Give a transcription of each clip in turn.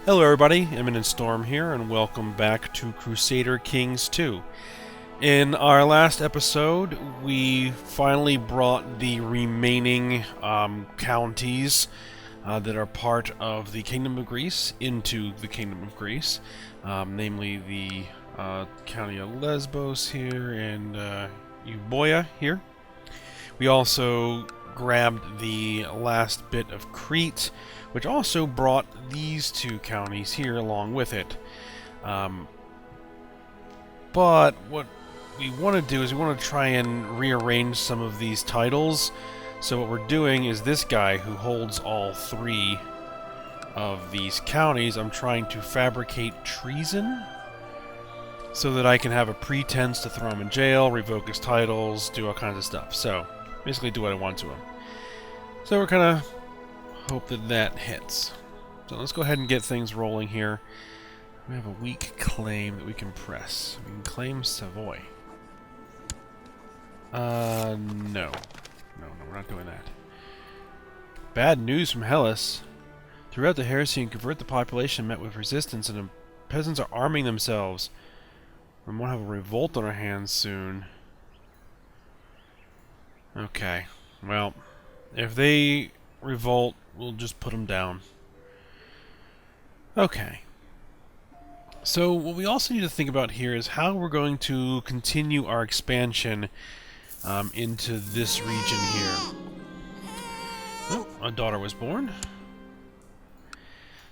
Hello everybody, Imminent Storm here, and welcome back to Crusader Kings II. In our last episode, we finally brought the remaining counties that are part of the Kingdom of Greece into the Kingdom of Greece, namely the county of Lesbos here and Euboea here. We also grabbed the last bit of Crete, which also brought these two counties here along with it. But what we want to do is we want to try and rearrange some of these titles. So what we're doing is this guy who holds all three of these counties, I'm trying to fabricate Treason so that I can have a pretense to throw him in jail, revoke his titles, do all kinds of stuff. So basically do what I want to him. So we're kind of hope that that hits. So let's go ahead and get things rolling here. We have a weak claim that we can press. We can claim Savoy. No. No, we're not doing that. Bad news from Hellas. Throughout the heresy and convert the population met with resistance, and the peasants are arming themselves. We might have a revolt on our hands soon. Okay, well, if they revolt, we'll just put them down. Okay. So what we also need to think about here is how we're going to continue our expansion into this region here. Oh, a daughter was born.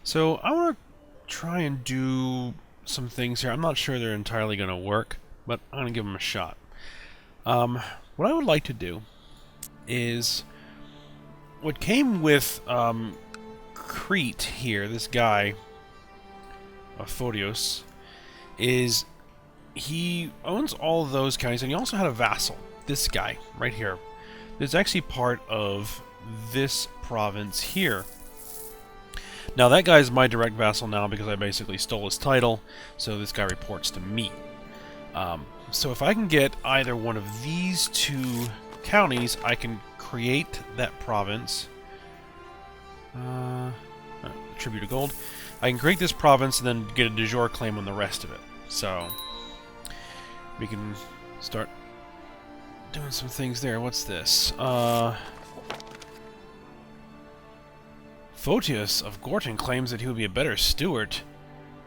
So I want to try and do some things here. I'm not sure they're entirely going to work, but I'm going to give them a shot. What I would like to do is what came with Crete here, this guy, Photios, is he owns all of those counties, and he also had a vassal, this guy, right here. That's actually part of this province here. Now that guy's my direct vassal now because I basically stole his title, so this guy reports to me. So if I can get either one of these two counties, I can create that province. Tribute of gold. I can create this province and then get a de jure claim on the rest of it. So we can start doing some things there. What's this? Photius of Gorton claims that he would be a better steward.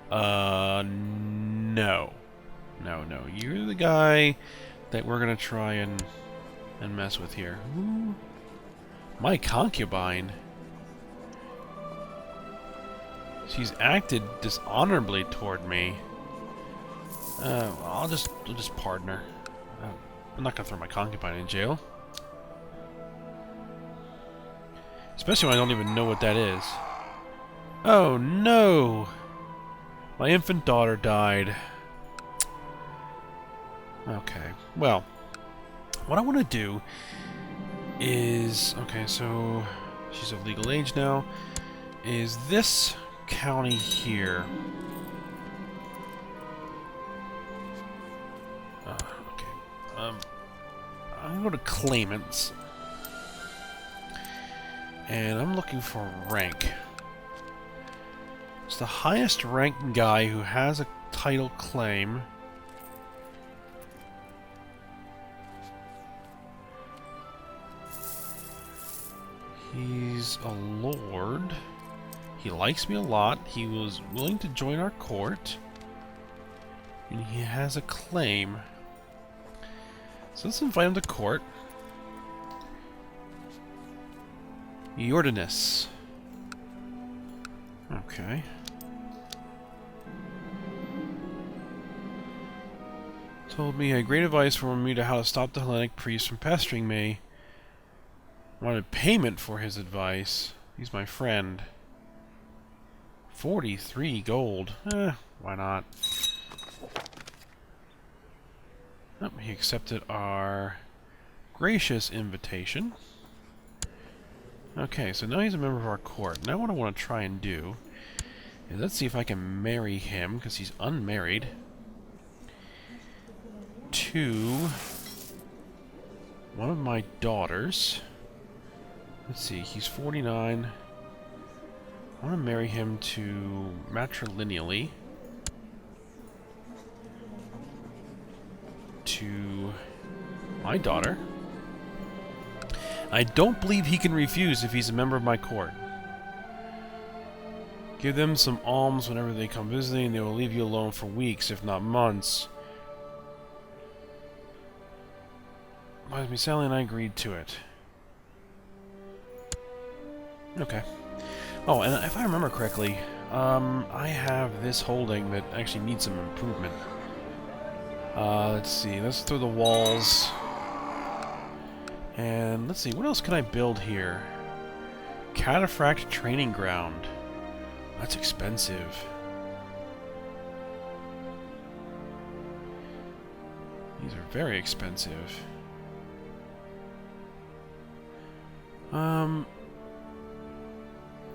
No. No. You're the guy that we're gonna try and mess with here. Ooh. My concubine. She's acted dishonorably toward me. I'll just pardon her. I'm not gonna throw my concubine in jail. Especially when I don't even know what that is. Oh no! My infant daughter died. Okay, well, what I want to do is... Okay, so she's of legal age now. Is this county here? Okay. I'm gonna go to claimants. And I'm looking for rank. It's the highest ranked guy who has a title claim. He's a lord. He likes me a lot. He was willing to join our court. And he has a claim. So let's invite him to court. Jordanus. Okay. Told me he had great advice for me to how to stop the Hellenic priests from pestering me. Wanted payment for his advice. He's my friend. 43 gold. Why not? Oh, he accepted our gracious invitation. Okay, so now he's a member of our court. Now what I want to try and do is let's see if I can marry him, because he's unmarried, to one of my daughters. Let's see, he's 49. I want to marry him to matrilineally to my daughter. I don't believe he can refuse if he's a member of my court. Give them some alms whenever they come visiting. They will leave you alone for weeks, if not months. Sally and I agreed to it. Okay. Oh, and if I remember correctly, I have this holding that actually needs some improvement. Let's see. Let's through the walls. And let's see, what else can I build here? Cataphract Training Ground. That's expensive. These are very expensive.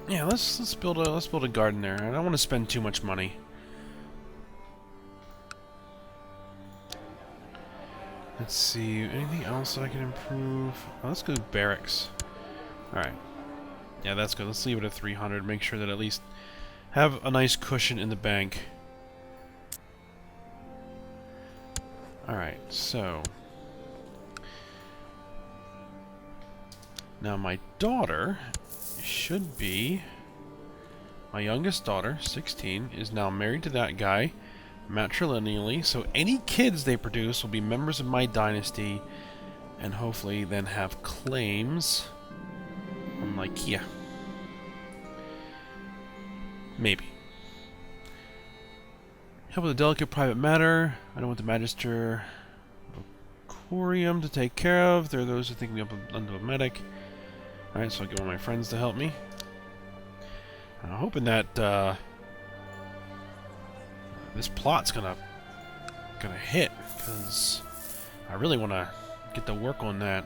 Yeah, let's build a garden there. I don't want to spend too much money. Let's see, anything else that I can improve? Oh, let's go barracks. Alright. Yeah, that's good. Let's leave it at 300. Make sure that at least have a nice cushion in the bank. Alright, so now my daughter should be, my youngest daughter, 16, is now married to that guy matrilineally, so any kids they produce will be members of my dynasty and hopefully then have claims on Lycia. Maybe. Help with a delicate private matter. I don't want the Magister Corium to take care of. There are those who think me up undiplomatic. Alright, so I'll get one of my friends to help me. I'm hoping that this plot's gonna hit, because I really want to get to work on that.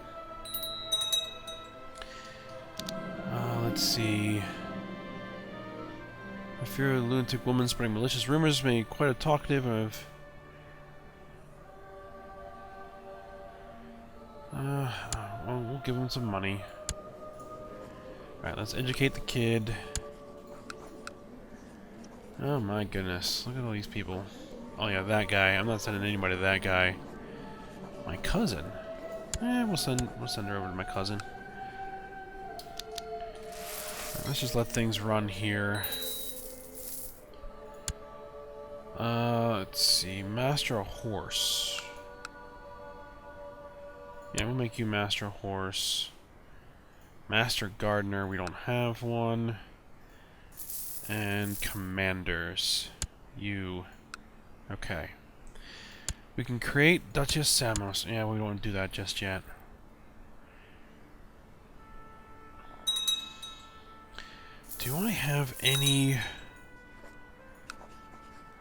Let's see. I fear a lunatic woman spreading malicious rumors made quite a talkative of. Well, we'll give him some money. Alright, let's educate the kid. Oh my goodness, look at all these people. Oh yeah, that guy. I'm not sending anybody to that guy. My cousin? We'll send her over to my cousin. Right, let's just let things run here. Let's see. Master a horse. Yeah, we'll make you master a horse. Master gardener, we don't have one. And commanders. You. Okay. We can create Duchess Samos. Yeah, we don't want to do that just yet. Do I have any...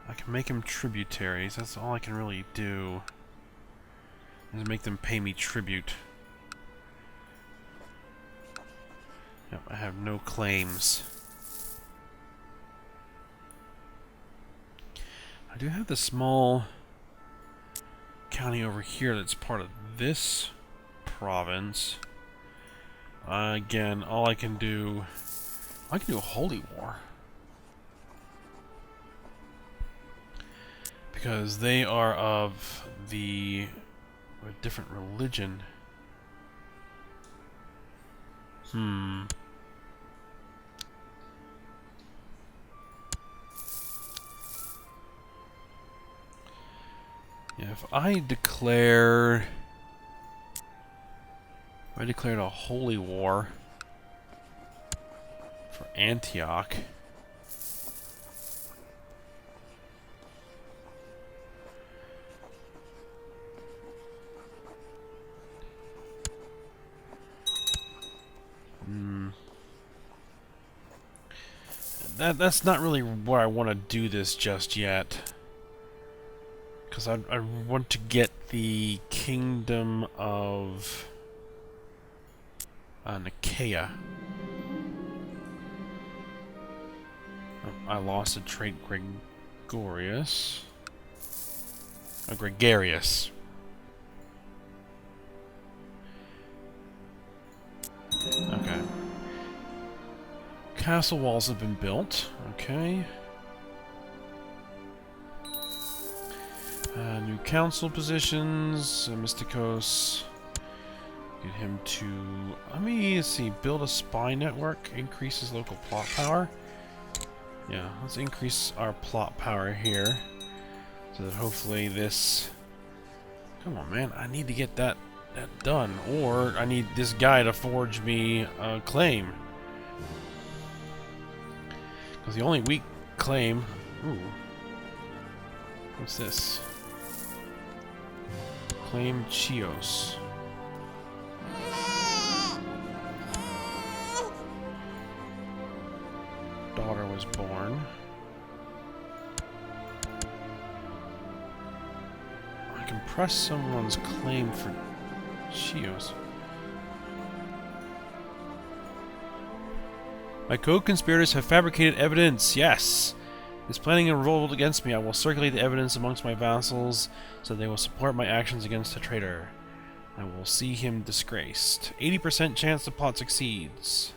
I can make them tributaries. That's all I can really do. Is make them pay me tribute. Yep, I have no claims. I do have the small county over here that's part of this province. Again, all I can do... I can do a holy war. Because they are of a different religion. Yeah, if I declared a holy war for Antioch, that's not really where I want to do this just yet. Because I want to get the kingdom of Nicaea. Oh, I lost a trait, Gregorius. Oh, Gregarious. Okay. Castle walls have been built. Okay. New council positions. Mysticos. Get him to... Let me see. Build a spy network. Increases local plot power. Yeah, let's increase our plot power here. So that hopefully this... Come on, man. I need to get that done. Or I need this guy to forge me a claim. Because the only weak claim... Ooh. What's this? Claim Chios. Daughter was born. I can press someone's claim for Chios. My co-conspirators have fabricated evidence. Yes! Is planning a revolt against me. I will circulate the evidence amongst my vassals, so they will support my actions against a traitor. I will see him disgraced. 80% chance the plot succeeds.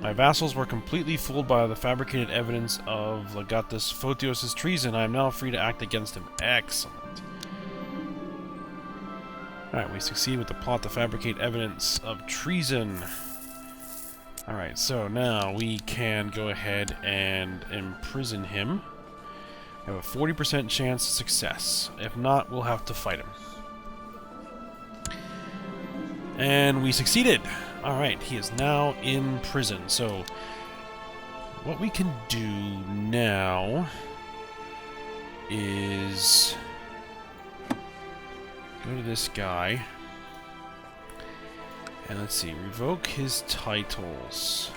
My vassals were completely fooled by the fabricated evidence of Legatus Photios' treason. I am now free to act against him. Excellent. Alright, we succeed with the plot to fabricate evidence of treason. Alright, so now we can go ahead and imprison him. We have a 40% chance of success. If not, we'll have to fight him. And we succeeded! Alright, he is now in prison. So, what we can do now is go to this guy. And let's see, revoke his titles.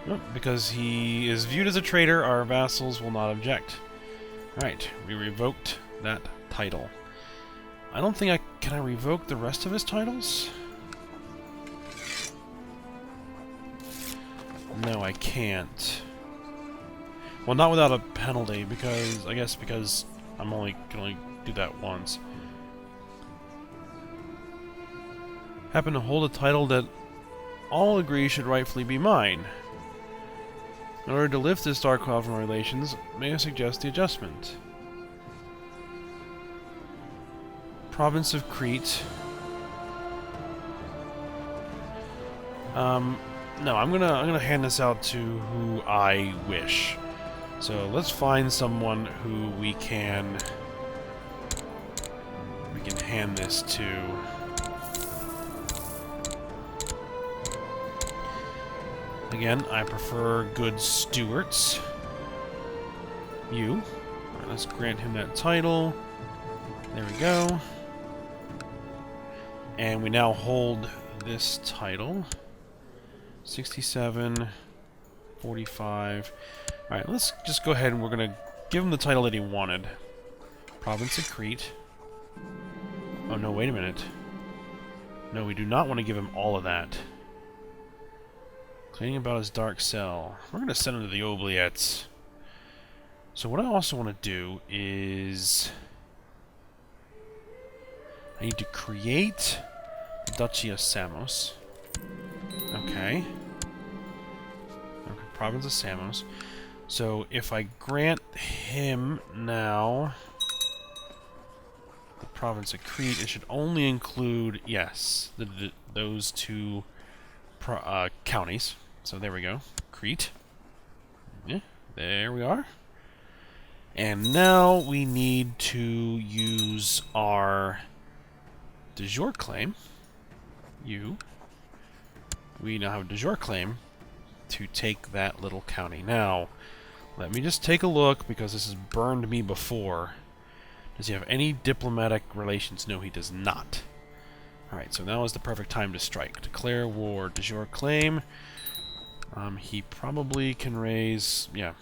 Nope, because he is viewed as a traitor, our vassals will not object. Alright, we revoked that title. I don't think can I revoke the rest of his titles? No, I can't. Well, not without a penalty, because I guess because I'm can only do that once. Happen to hold a title that all agree should rightfully be mine. In order to lift this dark cloud from our relations, may I suggest the adjustment? Province of Crete. No, I'm gonna hand this out to who I wish. So let's find someone who we can hand this to. Again, I prefer good stewards. You. Alright, let's grant him that title. There we go. And we now hold this title. 67, 45. Alright, let's just go ahead and we're going to give him the title that he wanted. Province of Crete. Oh, no, wait a minute. No, we do not want to give him all of that. Cleaning about his dark cell. We're going to send him to the oubliettes. So what I also want to do is... I need to create the Duchy of Samos. Okay. Province of Samos. So if I grant him now the province of Crete, it should only include, yes, those two counties. So there we go. Crete. Yeah, there we are. And now we need to use our de jure claim. We now have a de jure claim to take that little county. Now, let me just take a look, because this has burned me before. Does he have any diplomatic relations? No, he does not. Alright, so now is the perfect time to strike. Declare war. De jure claim. He probably can raise, yeah,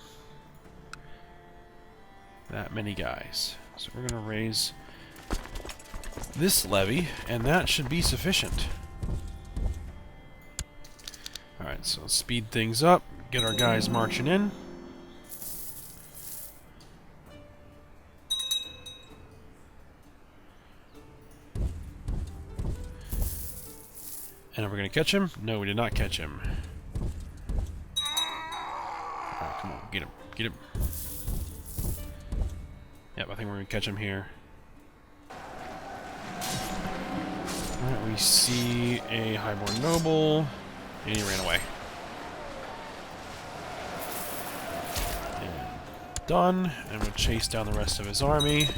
that many guys. So we're going to raise this levy, and that should be sufficient. Alright, so let's speed things up, get our guys marching in. And are we going to catch him? No, we did not catch him. Alright, come on, get him. Get him. Yep, I think we're going to catch him here. Alright, we see a highborn noble, and he ran away. And done, and we'll chase down the rest of his army.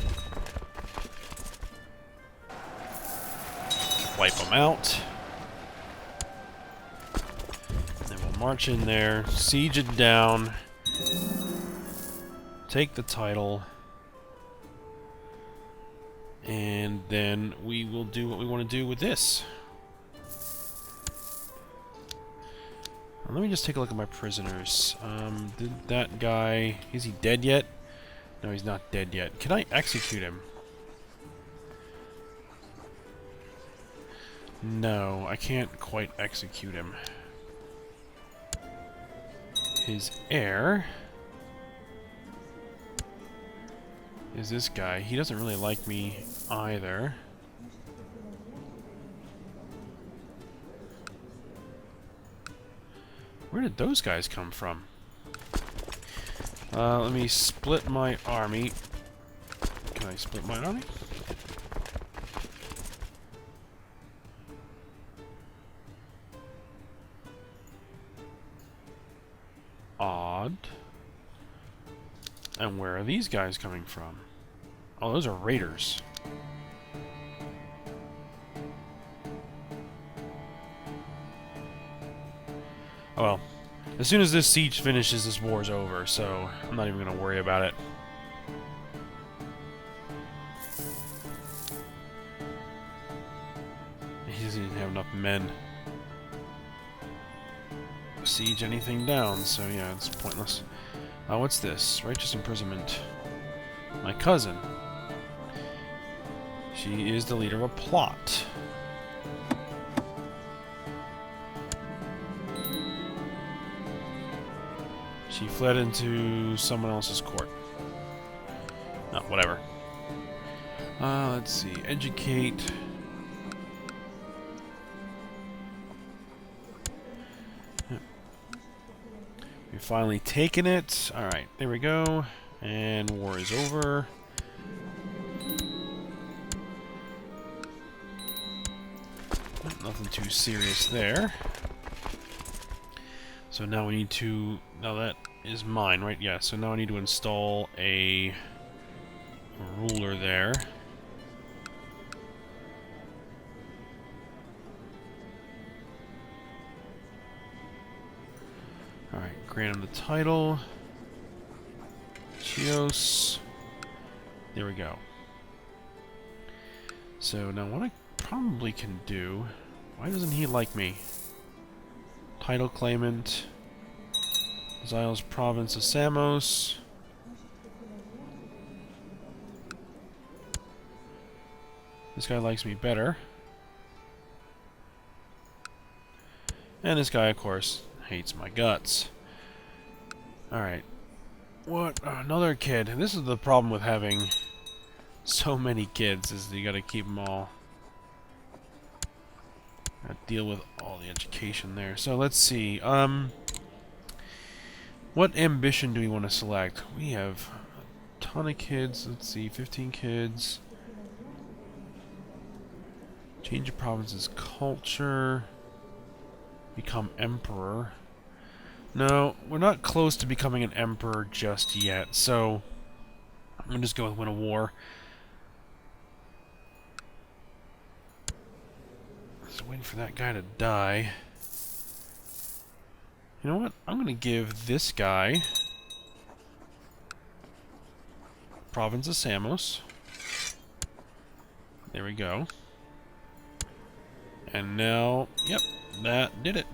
Wipe them out. And then we'll march in there, siege it down, take the title, and then we will do what we want to do with this. Let me just take a look at my prisoners. Did that guy... Is he dead yet? No, he's not dead yet. Can I execute him? No, I can't quite execute him. His heir is this guy. He doesn't really like me either. Where did those guys come from? Let me split my army. Can I split my army? Odd. And where are these guys coming from? Oh, those are raiders. Oh well. As soon as this siege finishes, this war's over, so I'm not even going to worry about it. He doesn't even have enough men to siege anything down, so yeah, it's pointless. What's this? Righteous imprisonment. My cousin. She is the leader of a plot. She fled into someone else's court. Oh, whatever. Let's see. Educate. We've finally taken it. Alright, there we go. And war is over. Nothing too serious there. So now we need to... Now that is mine, right? Yeah, so now I need to install a ruler there. Alright, grant him the title. Chios. There we go. So now what I probably can do... Why doesn't he like me? Title claimant. Exiles province of Samos. This guy likes me better. And this guy, of course, hates my guts. Alright. What? Another kid. This is the problem with having so many kids, is that you gotta keep them all... Gotta deal with all the education there. So let's see. What ambition do we want to select? We have a ton of kids. Let's see, 15 kids. Change of province's culture. Become emperor. No, we're not close to becoming an emperor just yet, so I'm gonna just go with win a war. Just waiting for that guy to die. You know what? I'm going to give this guy province of Samos. There we go. And now, yep, that did it.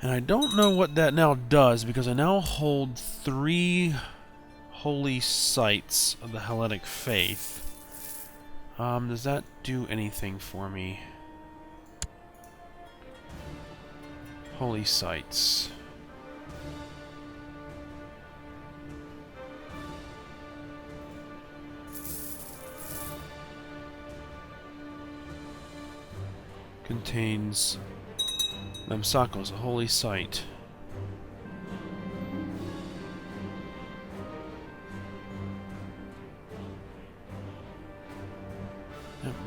And I don't know what that now does, because I now hold 3 holy sites of the Hellenic faith. Does that do anything for me? Holy sites. contains Lamsakos, a holy site.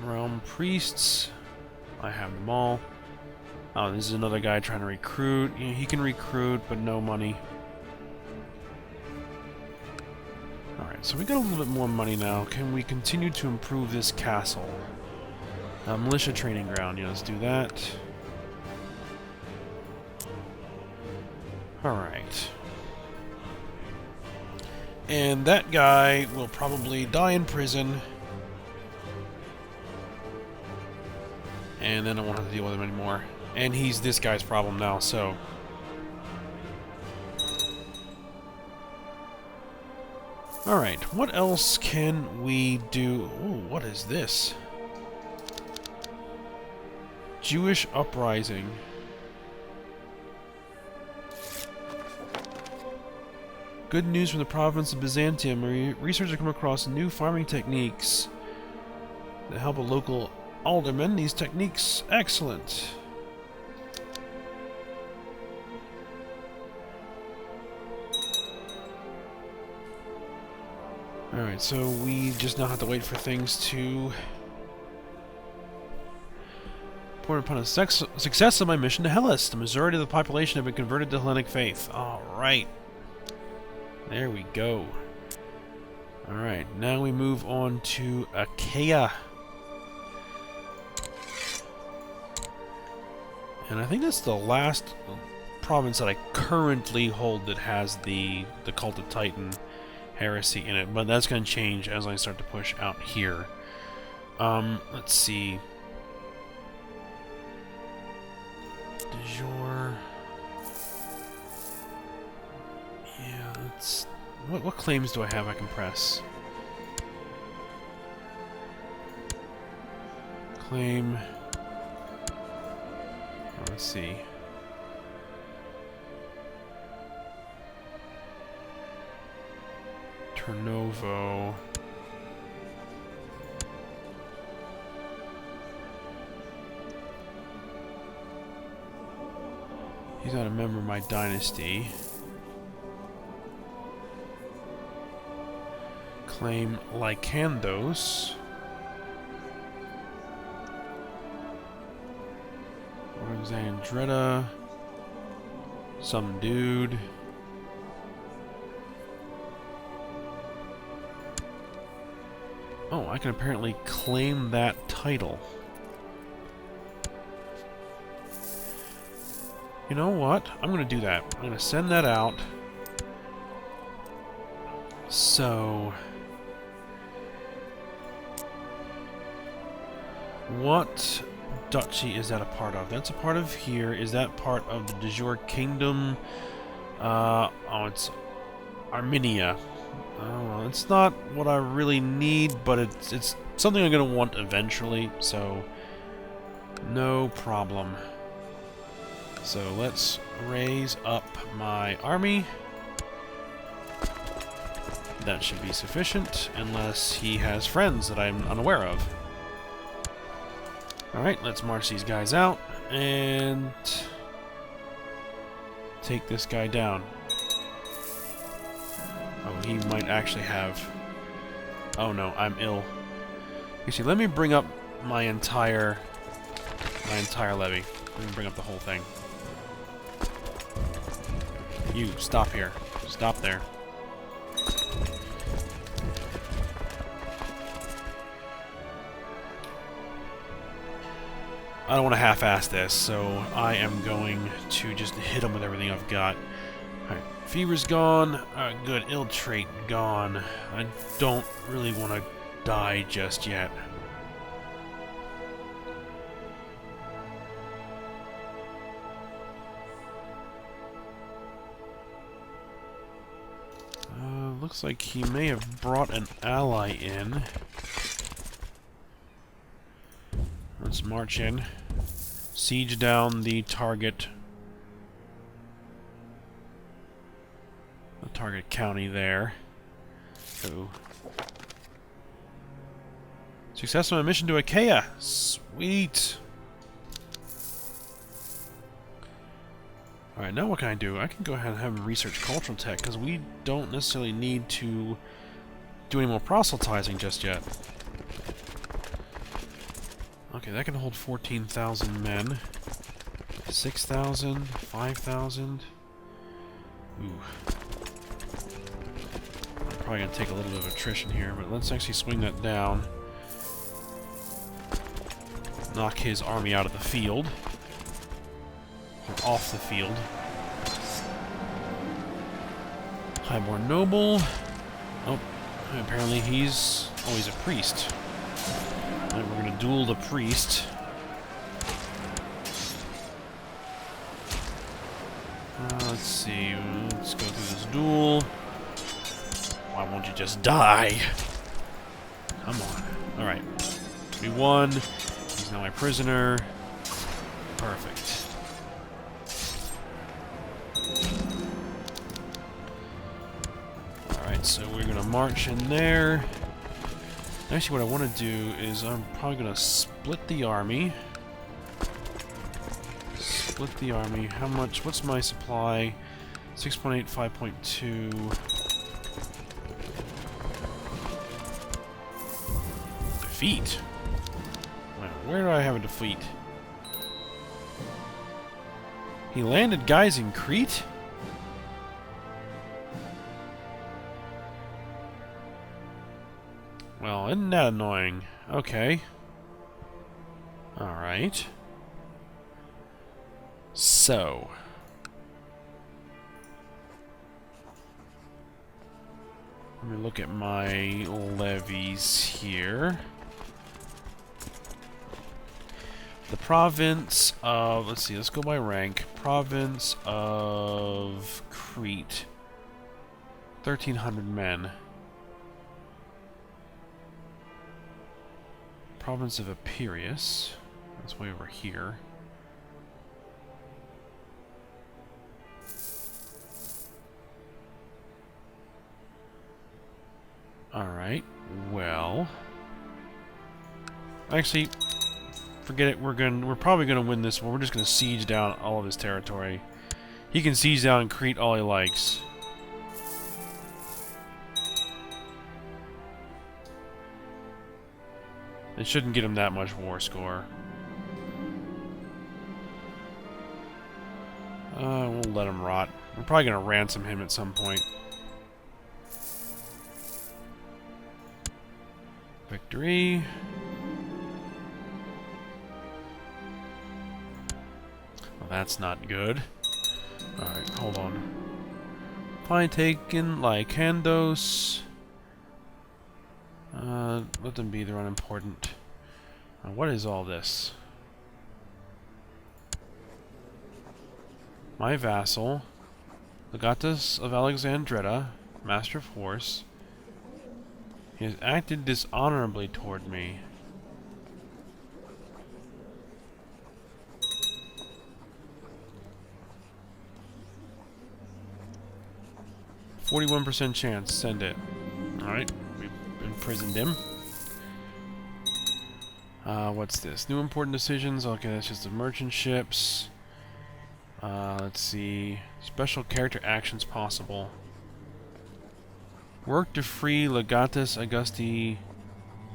Realm priests. I have them all. Oh, this is another guy trying to recruit. Yeah, he can recruit, but no money. Alright, so we got a little bit more money now. Can we continue to improve this castle? Militia training ground. Yeah, let's do that. Alright. And that guy will probably die in prison. And then I won't have to deal with him anymore. And he's this guy's problem now, so... Alright, what else can we do? Ooh, what is this? Jewish uprising. Good news from the province of Byzantium. Researchers come across new farming techniques that help a local alderman. These techniques, excellent. Alright, so we just now have to wait for things to... Report upon a success of my mission to Hellas. The majority of the population have been converted to Hellenic faith. Alright. There we go. Alright, now we move on to Achaia. And I think that's the last province that I currently hold that has the Cult of Titan heresy in it, but that's going to change as I start to push out here. Let's see. De jure. Yeah, let's... What claims do I have I can press? Claim... Let's see. Turnovo. He's not a member of my dynasty. Claim Lycandos. Alexandretta. Some dude. Oh, I can apparently claim that title. You know what? I'm going to do that. I'm going to send that out. So... what duchy is that a part of? That's a part of here. Is that part of the de jure kingdom? Oh, it's Armenia. Oh, it's not what I really need, but it's something I'm going to want eventually, so no problem. So let's raise up my army. That should be sufficient, unless he has friends that I'm unaware of. Alright, let's march these guys out, and take this guy down. Oh, he might actually have... oh no, I'm ill. You see, let me bring up my entire levy. Let me bring up the whole thing. You, stop here. Stop there. I don't want to half-ass this, so I am going to just hit him with everything I've got. Alright, fever's gone. Good, ill trait gone. I don't really want to die just yet. Looks like he may have brought an ally in. Let's march in. Siege down the target. The target county there. Oh. Success on my mission to Achaia. Sweet. Alright, now what can I do? I can go ahead and have him research cultural tech, because we don't necessarily need to do any more proselytizing just yet. Okay, that can hold 14,000 men. 6,000, 5,000. Ooh. I'm probably going to take a little bit of attrition here, but let's actually swing that down. Knock his army out of the field. Off the field. Highborn noble. Oh, apparently he's... oh, he's a priest. Right, we're gonna duel the priest. Let's see. Let's go through this duel. Why won't you just die? Come on. Alright. We won. He's now my prisoner. Perfect. Alright, so we're gonna march in there. Actually, what I want to do is I'm probably gonna split the army. Split the army. How much? What's my supply? 6.8, 5.2. Defeat? Where do I have a defeat? He landed guys in Crete? Well, isn't that annoying? Okay. Alright. So. Let me look at my levies here. The province of... let's see, let's go by rank. Province of Crete. 1,300 men. Province of Epirus. That's way over here. Alright, well... actually, forget it, we're probably gonna win this one. We're just gonna siege down all of his territory. He can siege down Crete all he likes. It shouldn't get him that much war score. We'll let him rot. We're probably gonna ransom him at some point. Victory. Well, that's not good. Alright, hold on. Fine, taken Lycandos. Let them be, they're unimportant. What is all this? My vassal, Legatus of Alexandretta, Master of Horse. He has acted dishonorably toward me. %41 chance, send it. Alright, we've imprisoned him. What's this? New important decisions. Okay, that's just the merchant ships. Let's see. Special character actions possible. Work to free Legatus Augusti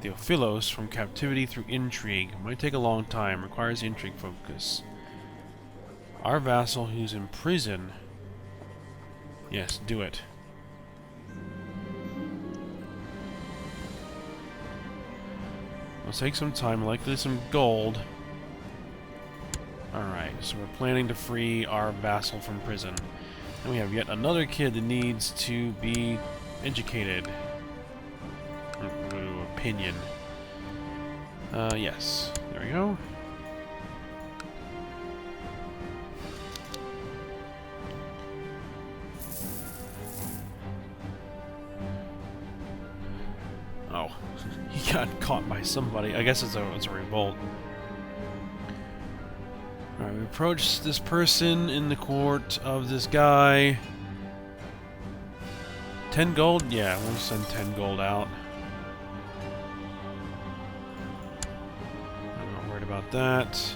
Theophilos from captivity through intrigue. Might take a long time. Requires intrigue focus. Our vassal who's in prison. Yes, do it. It'll take some time, likely some gold. Alright, so we're planning to free our vassal from prison. And we have yet another kid that needs to be educated. Opinion. Yes. There we go. Oh. He got caught by somebody. I guess it's a revolt. Alright, we approach this person in the court of this guy. 10 gold? Yeah, we'll send 10 gold out. I'm not worried about that.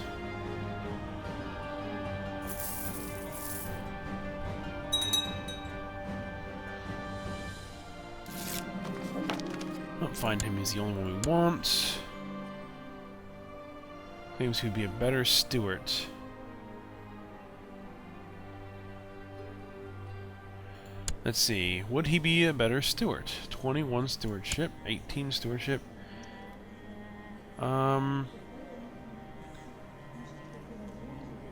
find him. He's the only one we want. Claims he would be a better steward. Let's see. Would he be a better steward? 21 stewardship, 18 stewardship.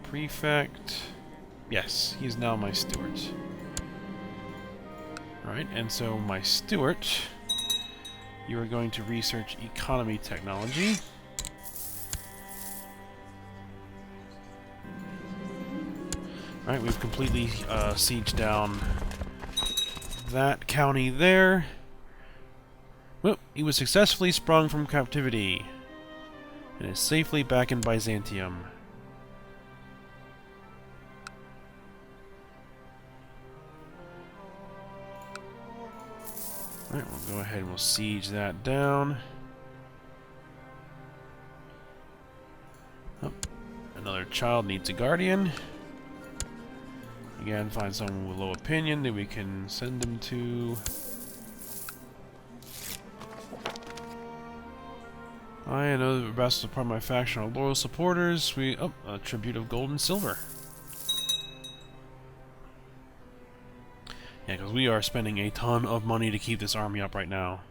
Prefect. Yes, he's now my steward. Alright, and so my steward, you are going to research economy technology. Alright, we've completely sieged down that county there. Well, he was successfully sprung from captivity and is safely back in Byzantium. Alright, we'll go ahead and we'll siege that down. Oh, another child needs a guardian. Again, find someone with low opinion that we can send them to. I know the vassals are part of my faction are loyal supporters. Oh, a tribute of gold and silver. Yeah, because we are spending a ton of money to keep this army up right now.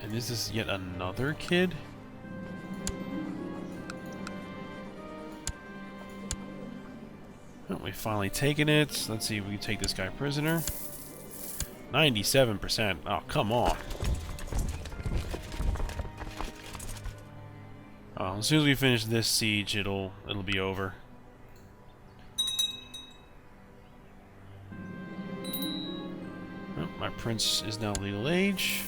And is this yet another kid? Oh, we've finally taken it. Let's see if we can take this guy prisoner. 97%. Oh, come on. Oh, as soon as we finish this siege, it'll be over. Oh, my prince is now legal age.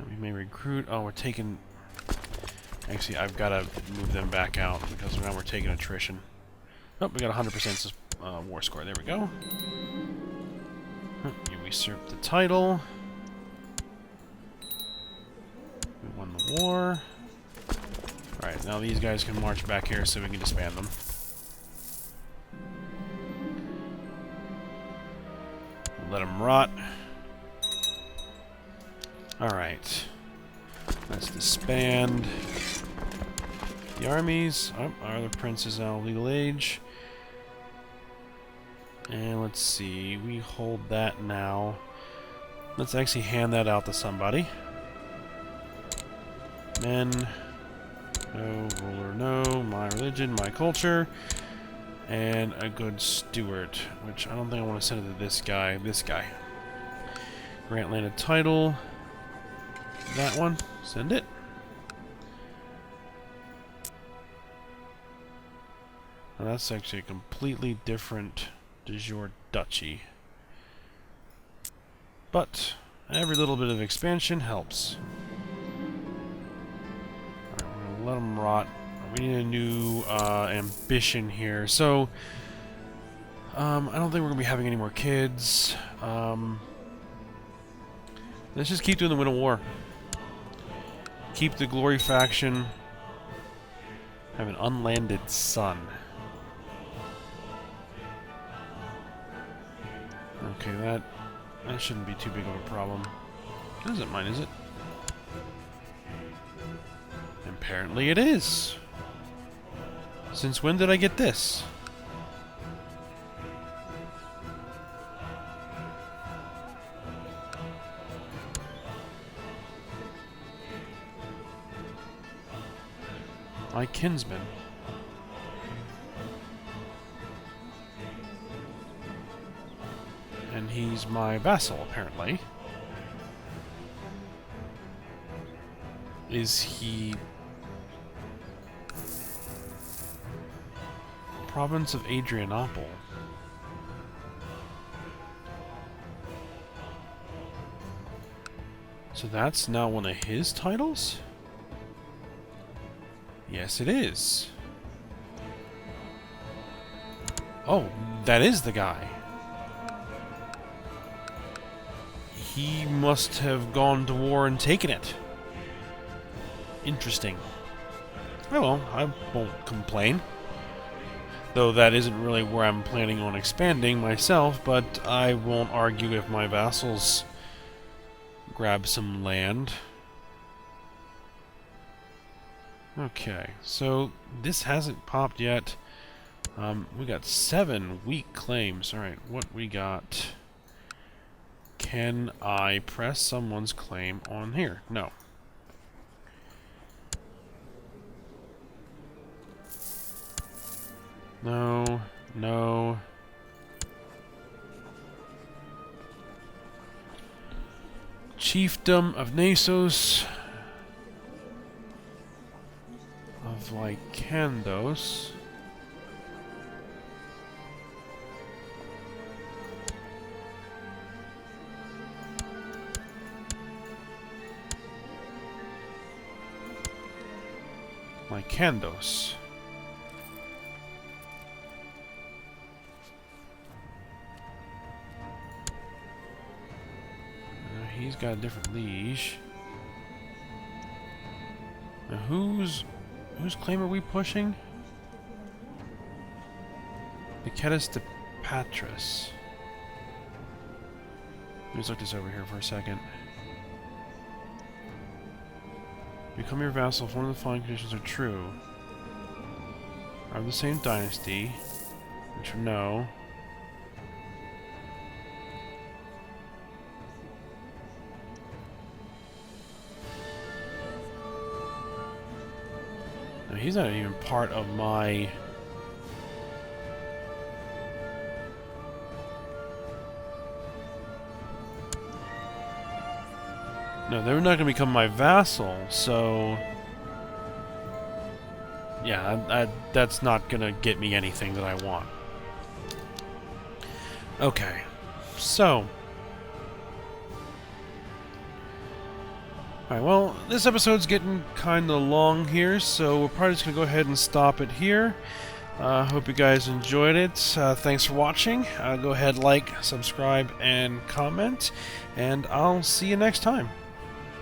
We may recruit. Oh, we're taking. Actually, I've got to move them back out because now we're taking attrition. Oh, we got 100% war score. There we go. You usurp the title. We won the war. Alright, now these guys can march back here so we can disband them. Let them rot. Alright. Let's disband the armies. Oh, our other prince is now legal age. And let's see, we hold that now. Let's actually hand that out to somebody. Men. No. Ruler, no. My religion, my culture. And a good steward, which I don't think I want to send it to this guy. This guy. Grant land a title. That one. Send it. Now that's actually a completely different de jure duchy. But every little bit of expansion helps. Alright, we're gonna let them rot. We need a new ambition here. So, I don't think we're gonna be having any more kids. Let's just keep doing the Winter War. Keep the Glory faction. Have an unlanded son. Okay, that shouldn't be too big of a problem. It isn't mine, is it? Apparently it is. Since when did I get this? My kinsman. And he's my vassal, apparently. Is he... Province of Adrianople? So that's now one of his titles? Yes, it is. Oh, that is the guy. He must have gone to war and taken it. Interesting. Oh well, I won't complain. Though that isn't really where I'm planning on expanding myself, but I won't argue if my vassals grab some land. Okay, so this hasn't popped yet. We got 7 weak claims. Alright, what we got? Can I press someone's claim on here? No. No, no. Chiefdom of Nasos of Lycandos. Lycandos. He's got a different liege. Now whose claim are we pushing? The Cetus de Patras. Let me just look this over here for a second. Become your vassal if one of the following conditions are true. Are of the same dynasty, which are no. No, he's not even part of my... No, they're not going to become my vassal, so... Yeah, that's not going to get me anything that I want. Okay, so... Alright, well, this episode's getting kind of long here, so we're probably just going to go ahead and stop it here. Hope you guys enjoyed it. Thanks for watching. Go ahead, like, subscribe, and comment, and I'll see you next time.